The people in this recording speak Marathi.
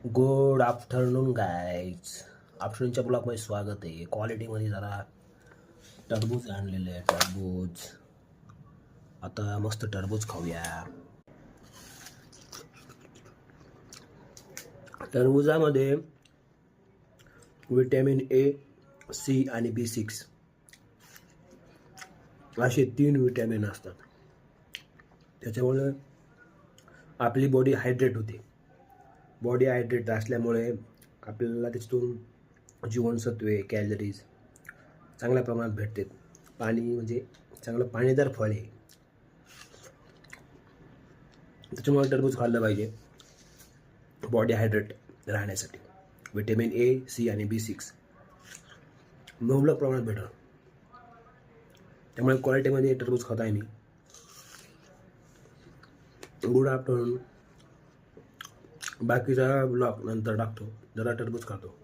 Good afternoon guys. आफ्टरनूनच्या ब्लॉगमध्ये स्वागत आहे. क्वालिटीमध्ये जरा टरबूज आणलेले आहे. टरबूज आता मस्त टरबूज खाऊया. टरबुजामध्ये विटॅमिन ए, सी आणि B6 असे 3 विटॅमिन असतात. त्याच्यामुळे आपली बॉडी हायड्रेट होते. बॉडी हायड्रेट असल्यामुळे आपल्याला त्याच्यातून जीवनसत्वे, कॅलरीज चांगल्या प्रमाणात भेटते. पाणी म्हणजे चांगलं पाणीदार फळ आहे. त्याच्यामुळे टरबूज खाल्लं पाहिजे बॉडी हायड्रेट राहण्यासाठी. विटॅमिन ए, सी आणि B6 मुबलक प्रमाणात भेटतं. त्यामुळे क्वालिटीमध्ये टरबूज खात आहे मी. Good afternoon. बाकीचा ब्लॉग नंतर टाकतो. जरा टरबूज खातो.